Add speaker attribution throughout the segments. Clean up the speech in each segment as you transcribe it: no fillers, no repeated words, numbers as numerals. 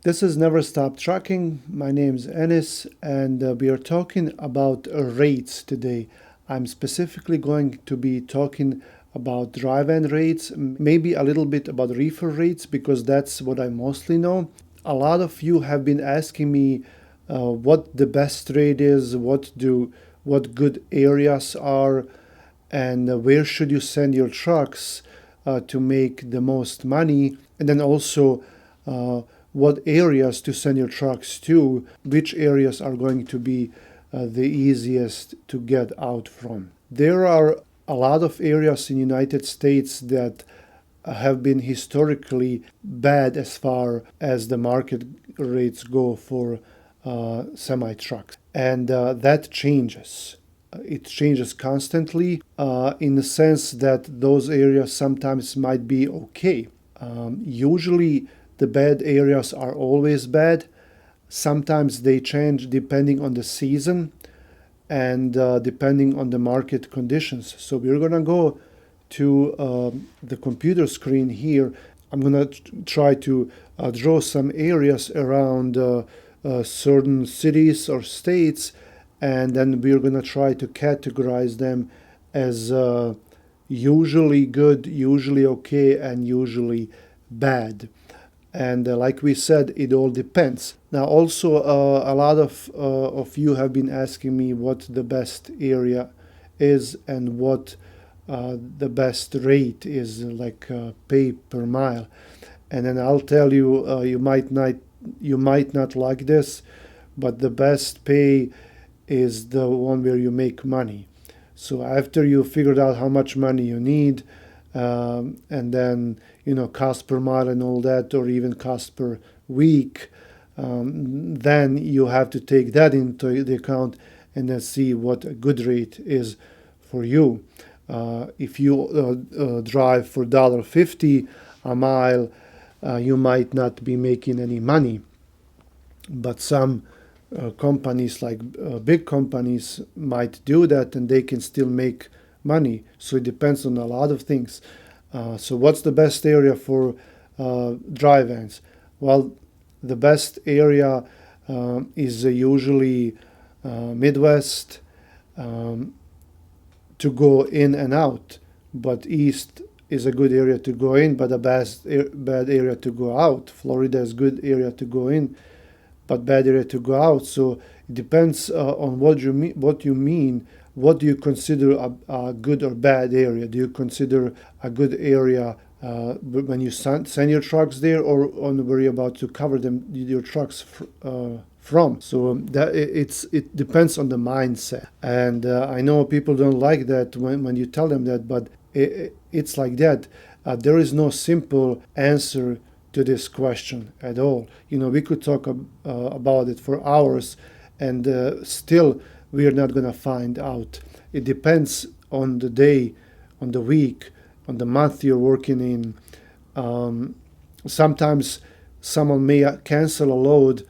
Speaker 1: This is Never Stop Trucking. My name is Ennis, and we are talking about rates today. I'm specifically going to be talking about drive-in rates, maybe a little bit about reefer rates because that's what I mostly know. A lot of you have been asking me what the best rate is, what good areas are, and where should you send your trucks to make the most money, and then also uh, what areas to send your trucks to, which areas are going to be the easiest to get out from. There are a lot of areas in United States that have been historically bad as far as the market rates go for semi trucks, and that changes. It changes constantly in the sense that those areas sometimes might be okay. Usually, the bad areas are always bad. Sometimes they change depending on the season and depending on the market conditions. So we're gonna go to the computer screen here. I'm gonna try to draw some areas around certain cities or states, and then we're gonna try to categorize them as usually good, usually okay, and usually bad. And like we said, it all depends. Now, also, a lot of you have been asking me what the best area is and what the best rate is, like pay per mile. And then I'll tell you, you might not like this, but the best pay is the one where you make money. So after you figured out how much money you need, and then cost per mile and all that, or even cost per week, then you have to take that into the account and then see what a good rate is for you. If you drive for $1.50 a mile, you might not be making any money. But some companies, like big companies, might do that and they can still make money. So it depends on a lot of things. So what's the best area for drive-ins? Well, the best area is usually Midwest, to go in and out, but East is a good area to go in, but a bad area to go out. Florida is good area to go in, but bad area to go out. So it depends on what you mean. What do you consider a good or bad area? Do you consider a good area when you send your trucks there, or on where you're about to cover them your trucks from? So that it depends on the mindset. And I know people don't like that when you tell them that, but it's like that. There is no simple answer to this question at all. We could talk about it for hours, and still we are not going to find out. It depends on the day, on the week, on the month you're working in. Sometimes someone may cancel a load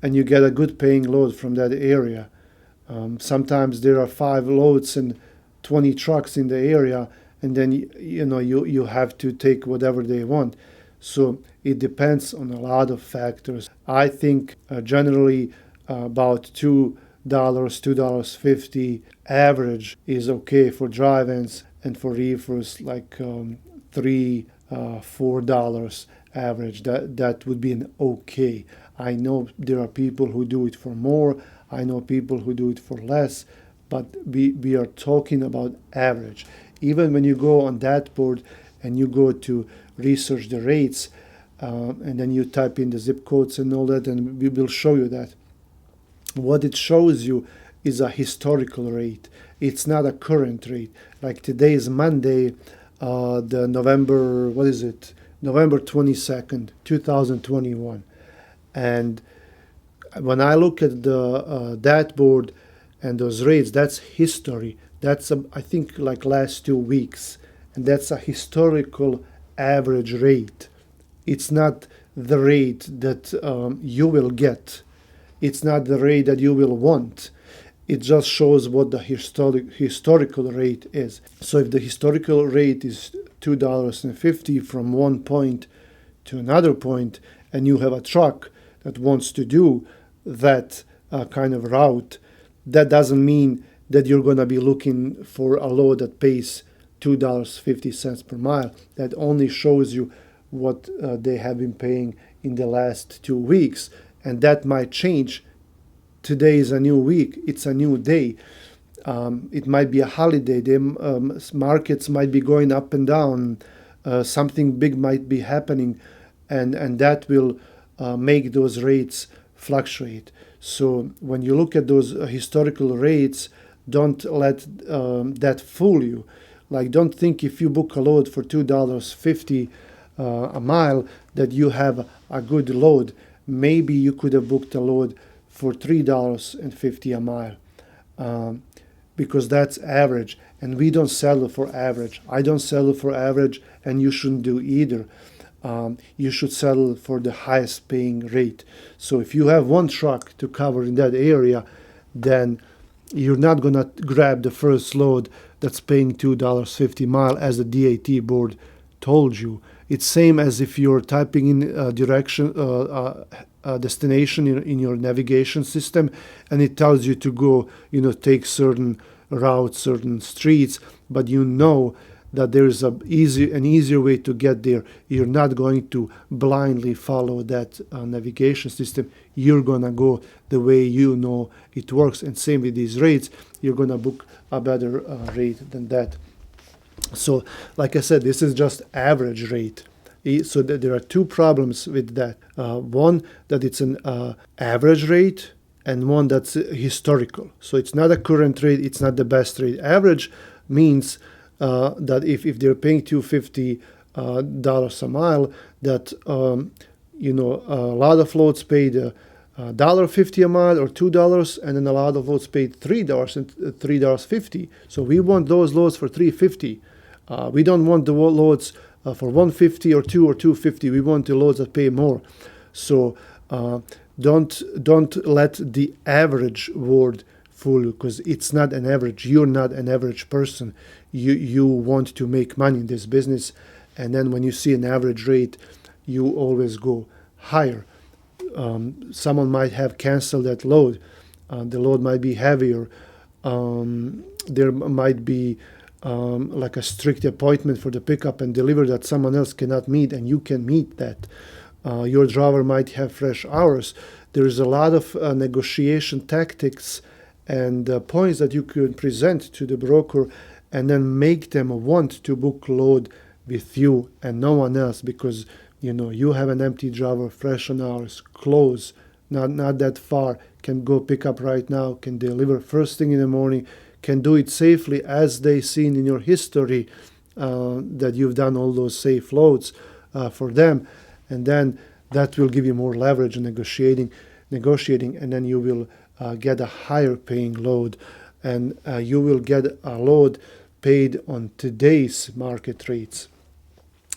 Speaker 1: and you get a good paying load from that area. Sometimes there are 5 loads and 20 trucks in the area, and then you have to take whatever they want. So it depends on a lot of factors. I think generally about $2, $2.50 average is okay for drive-ins, and for reefers like $3, $4 average. That would be an okay. I know there are people who do it for more. I know people who do it for less, but we are talking about average. Even when you go on that board and you go to research the rates, and then you type in the zip codes and all that, and we will show you that. What it shows you is a historical rate. It's not a current rate. Like today is Monday, the November, what is it? November 22nd, 2021. And when I look at the that board and those rates, that's history. That's I think like last 2 weeks, and that's a historical average rate. It's not the rate that you will get. It's not the rate that you will want. It just shows what the historical rate is. So if the historical rate is $2.50 from one point to another point, and you have a truck that wants to do that kind of route, that doesn't mean that you're going to be looking for a load that pays $2.50 per mile. That only shows you what they have been paying in the last 2 weeks, and that might change. Today is a new week, it's a new day. It might be a holiday. The markets might be going up and down. Something big might be happening, and that will make those rates fluctuate. So when you look at those historical rates, don't let that fool you. Like, don't think if you book a load for $2.50 a mile that you have a good load. Maybe you could have booked a load for $3.50 a mile. Because that's average, and we don't settle for average. I don't settle for average, and you shouldn't do either. You should settle for the highest paying rate. So if you have one truck to cover in that area, then you're not going to grab the first load that's paying $2.50 mile as the DAT board told you. It's same as if you're typing in a direction, a destination in your navigation system, and it tells you to go, take certain routes, certain streets, but you know that there is an easier way to get there. You're not going to blindly follow that navigation system. You're going to go the way you know it works. And same with these rates, you're going to book a better rate than that. So, like I said, this is just average rate. So there are two problems with that. One, that it's an average rate, and one that's historical. So it's not a current rate, it's not the best rate. Average means that if they're paying $250 a mile, that a lot of loads paid $1.50 a mile or $2, and then a lot of loads paid $3 and $3.50. So we want those loads for $3.50. We don't want the loads for $1.50 or $2.50. We want the loads that pay more. So don't let the average word fool you, because it's not an average. You're not an average person. You want to make money in this business, and then when you see an average rate, you always go higher. Someone might have canceled that load. The load might be heavier. There might be like a strict appointment for the pickup and deliver that someone else cannot meet, and you can meet that. Your driver might have fresh hours. There's a lot of negotiation tactics and points that you can present to the broker, and then make them want to book load with you and no one else, because you have an empty driver, fresh on hours, close, not that far, can go pick up right now, can deliver first thing in the morning, can do it safely, as they seen in your history that you've done all those safe loads for them, and then that will give you more leverage in negotiating, and then you will get a higher paying load, and you will get a load paid on today's market rates,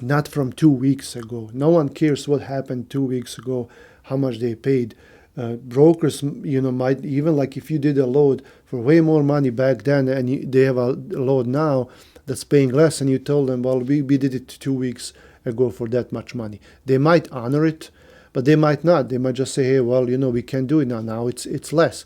Speaker 1: not from 2 weeks ago. No one cares what happened 2 weeks ago, how much they paid. Brokers, might even, like, if you did a load for way more money back then, and they have a load now that's paying less, and you told them, well, we did it 2 weeks ago for that much money. They might honor it, but they might not. They might just say, hey, well, we can't do it now. Now it's less.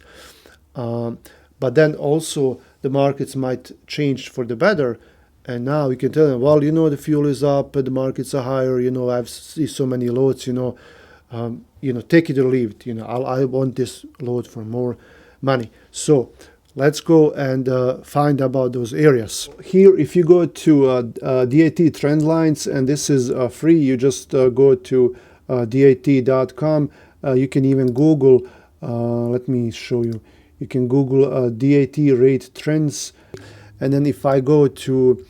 Speaker 1: But then also the markets might change for the better. And now you can tell them, well, the fuel is up, the markets are higher, I've seen so many loads, take it or leave it. I want this load for more money. So let's go and find about those areas. Here, if you go to DAT trend lines, and this is free, you just go to dat.com. You can even Google, let me show you. You can Google DAT rate trends. And then if I go to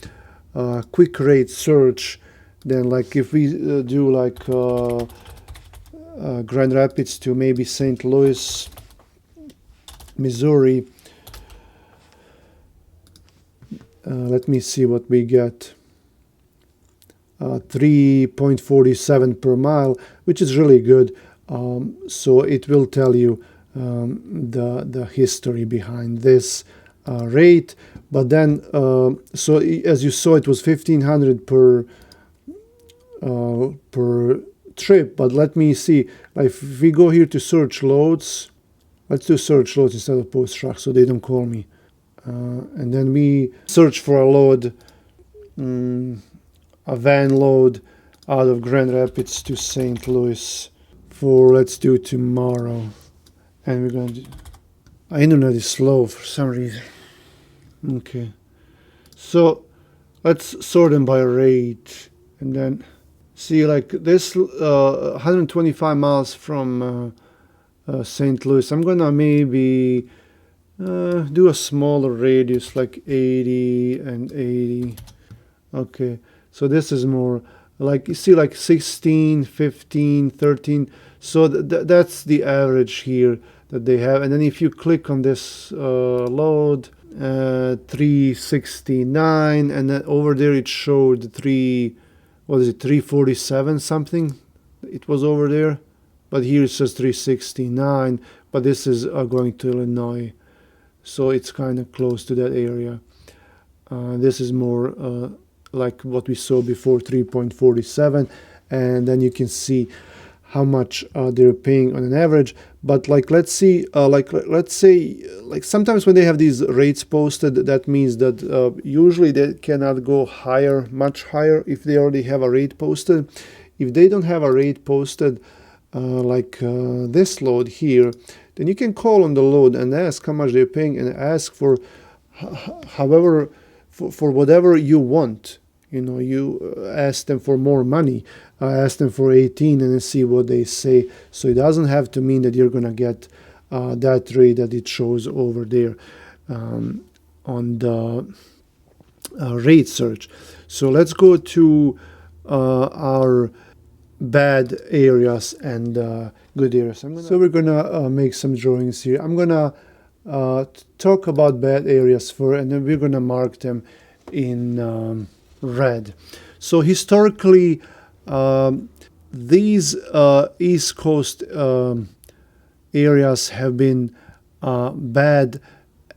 Speaker 1: quick rate search, then like if we do like Grand Rapids to maybe St. Louis, Missouri, let me see what we get. 3.47 per mile, which is really good. So it will tell you the history behind this rate. But then, so as you saw, it was 1,500 per trip. But let me see. Like if we go here to search loads, let's do search loads instead of post truck so they don't call me. And then we search for a load, a van load out of Grand Rapids to St. Louis for, let's do tomorrow. And we're going to, our internet is slow for some reason. Okay. So let's sort them by rate. And then see, like this 125 miles from St. Louis. I'm gonna maybe do a smaller radius, like 80 and 80. Okay, so this is more like, you see, like 16, 15, 13. So that's the average here that they have. And then if you click on this load, 369, and then over there it showed 347 something. It was over there, but here it says 369. But this is going to Illinois, so it's kind of close to that area. This is more like what we saw before, 3.47, and then you can see how much they're paying on an average. But like, let's see, let's say, like sometimes when they have these rates posted, that means that usually they cannot go higher, much higher, if they already have a rate posted. If they don't have a rate posted, like this load here, then you can call on the load and ask how much they're paying, and ask for however, for whatever you want. You know, you ask them for more money, ask them for 18, and then see what they say. So it doesn't have to mean that you're gonna get that rate that it shows over there on the rate search. So let's go to our bad areas and good areas. So we're gonna make some drawings here. I'm gonna talk about bad areas first, and then we're gonna mark them in red. So historically, these East Coast areas have been bad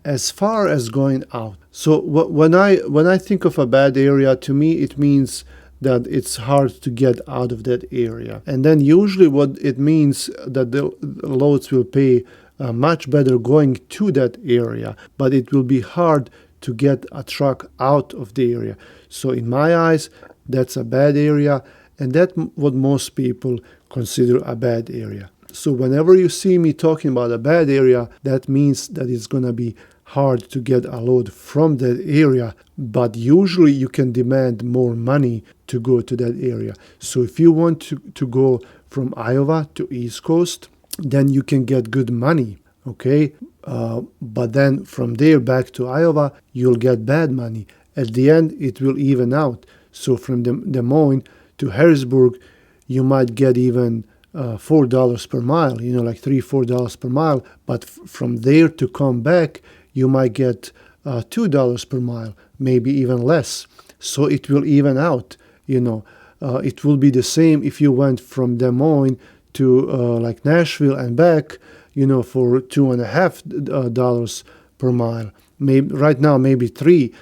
Speaker 1: as far as going out. So when I think of a bad area, to me it means that it's hard to get out of that area. And then usually what it means that the loads will pay much better going to that area, but it will be hard to get a truck out of the area. So in my eyes, that's a bad area, and that's what most people consider a bad area. So whenever you see me talking about a bad area, that means that it's going to be hard to get a load from that area, but usually you can demand more money to go to that area. So if you want to go from Iowa to East Coast, then you can get good money, okay? But then from there back to Iowa, you'll get bad money. At the end, it will even out. So from Des Moines to Harrisburg, you might get even $4 per mile, you know, like $3-4 per mile. But from there to come back, you might get $2 per mile, maybe even less. So it will even out, you know. It will be the same if you went from Des Moines to like Nashville and back, you know, for $2.50 per mile. Maybe right now, maybe $3.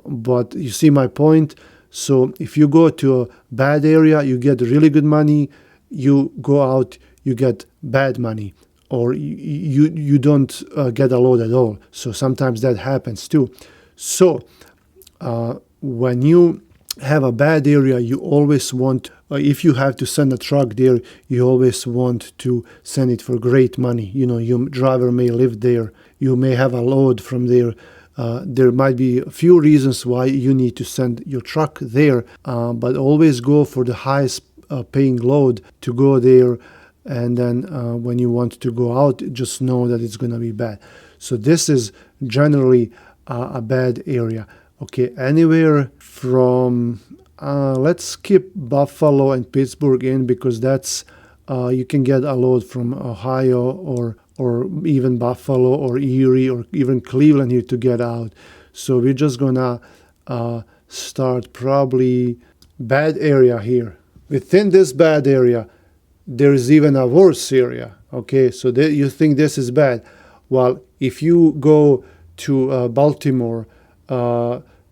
Speaker 1: But you see my point. So if you go to a bad area, you get really good money. You go out, you get bad money, or you don't get a load at all. So sometimes that happens too. So when you have a bad area, you always want, if you have to send a truck there, you always want to send it for great money. You know, your driver may live there. You may have a load from there. There might be a few reasons why you need to send your truck there, but always go for the highest paying load to go there. And then when you want to go out, just know that it's going to be bad. So this is generally a bad area. Okay, anywhere from, let's skip Buffalo and Pittsburgh in, because that's, you can get a load from Ohio or even Buffalo or Erie or even Cleveland here to get out. So we're just gonna start probably bad area here. Within this bad area, there is even a worse area. Okay, so you think this is bad. Well, if you go to Baltimore,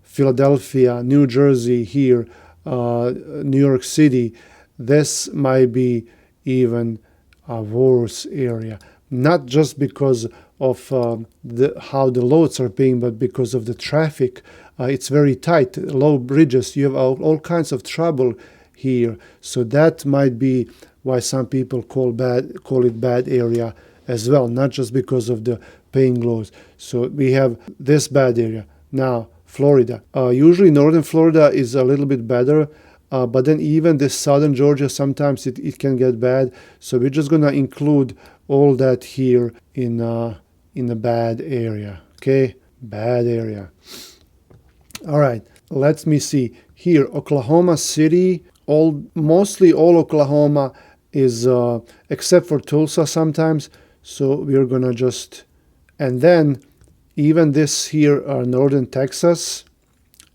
Speaker 1: Philadelphia, New Jersey here, New York City, this might be even a worse area. Not just because of how the loads are paying, but because of the traffic. It's very tight, low bridges. You have all kinds of trouble here. So that might be why some people call it bad area as well, not just because of the paying loads. So we have this bad area. Now, Florida. Usually northern Florida is a little bit better, but then even this southern Georgia, sometimes it can get bad. So we're just going to include all that here in the bad area. Okay, bad area. All right, let me see. Here, Oklahoma City, mostly all Oklahoma is, except for Tulsa sometimes. So we're going to just, and then even this here are northern Texas,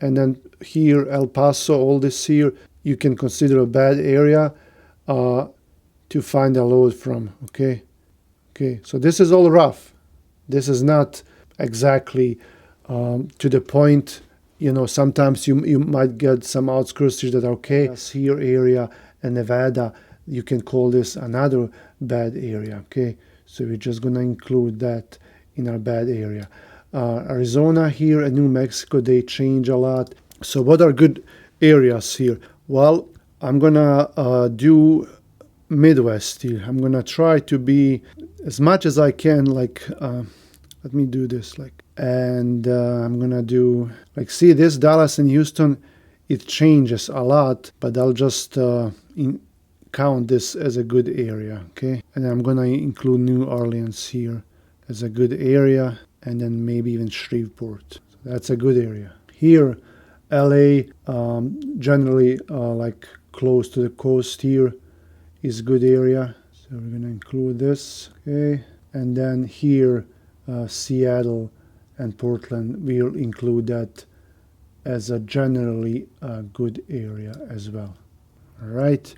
Speaker 1: and then here El Paso, all this here you can consider a bad area to find a load from. Okay, so this is all rough. This is not exactly to the point. Sometimes you might get some outskirts that are okay. Here area and Nevada, you can call this another bad area. Okay, so we're just gonna include that in our bad area. Arizona here and New Mexico, they change a lot. So what are good areas here? Well, I'm gonna do Midwest here. I'm gonna try to be as much as I can, like let me do this, and I'm gonna do, see this Dallas and Houston, it changes a lot, but I'll just count this as a good area. Okay, and I'm gonna include New Orleans here as a good area, and then maybe even Shreveport. So that's a good area. Here, LA, generally close to the coast here is good area. So we're gonna include this. Okay, and then here, Seattle and Portland, we'll include that as a generally good area as well. All right.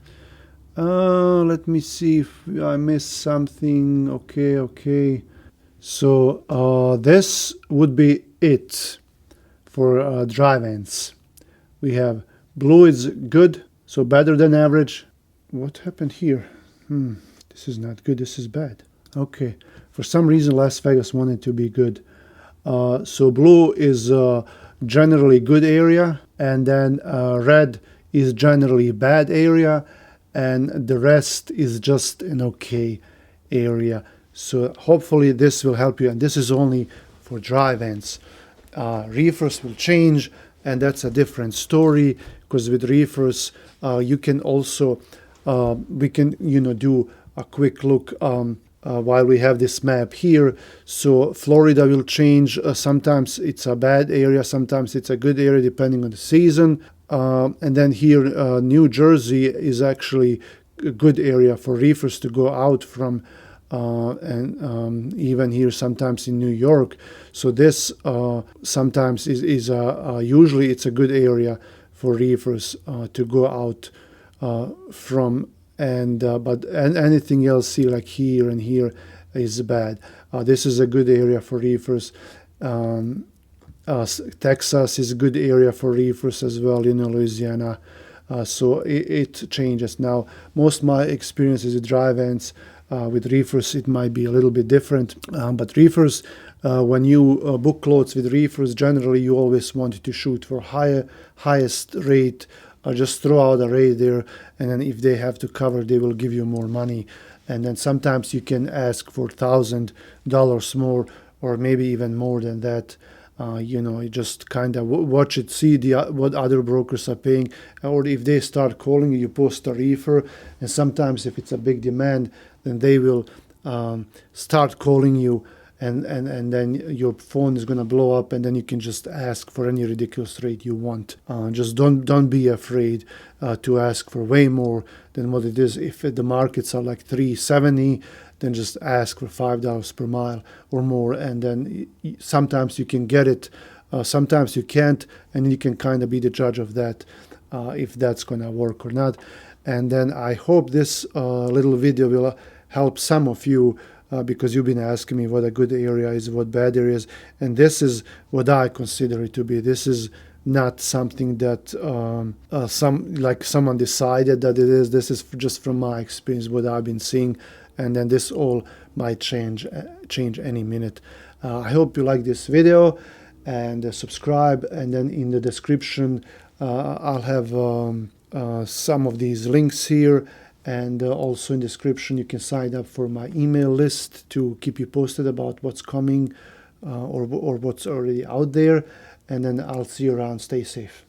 Speaker 1: Let me see if I missed something. Okay. So this would be it for drive-ins. We have blue is good, so better than average. What happened here? This is not good. This is bad. Okay. For some reason, Las Vegas wanted to be good. So blue is generally good area, and then red is generally bad area, and the rest is just an okay area. So hopefully this will help you, and this is only for drive-ins. Reefers will change, and that's a different story, because with reefers you can also we can do a quick look while we have this map here. So Florida will change. Sometimes it's a bad area, sometimes it's a good area depending on the season. And then here New Jersey is actually a good area for reefers to go out from, and even here sometimes in New York. So this sometimes is usually it's a good area for reefers to go out from, and but anything else here, like here and here, is bad. This is a good area for reefers. Texas is a good area for reefers as well, Louisiana. So it changes. Now, most of my experiences with drive-ins, with reefers, it might be a little bit different. But reefers, when you book loads with reefers, generally you always want to shoot for highest rate. Just throw out a rate there, and then if they have to cover, they will give you more money. And then sometimes you can ask for $1,000 more, or maybe even more than that. You just kind of watch it, see what other brokers are paying, or if they start calling you, you post a reefer, and sometimes if it's a big demand, then they will start calling you, and then your phone is going to blow up, and then you can just ask for any ridiculous rate you want. Just don't be afraid to ask for way more than what it is. If the markets are like $3.70, then just ask for $5 per mile or more, and then sometimes you can get it, sometimes you can't, and you can kind of be the judge of that, if that's going to work or not. And then I hope this little video will help some of you, because you've been asking me what a good area is, what bad areas, and this is what I consider it to be. This is not something that someone decided that it is. This is just from my experience, what I've been seeing, and then this all might change any minute. I hope you like this video, and subscribe, and then in the description I'll have some of these links here, and also in the description you can sign up for my email list to keep you posted about what's coming or what's already out there. And then I'll see you around. Stay safe.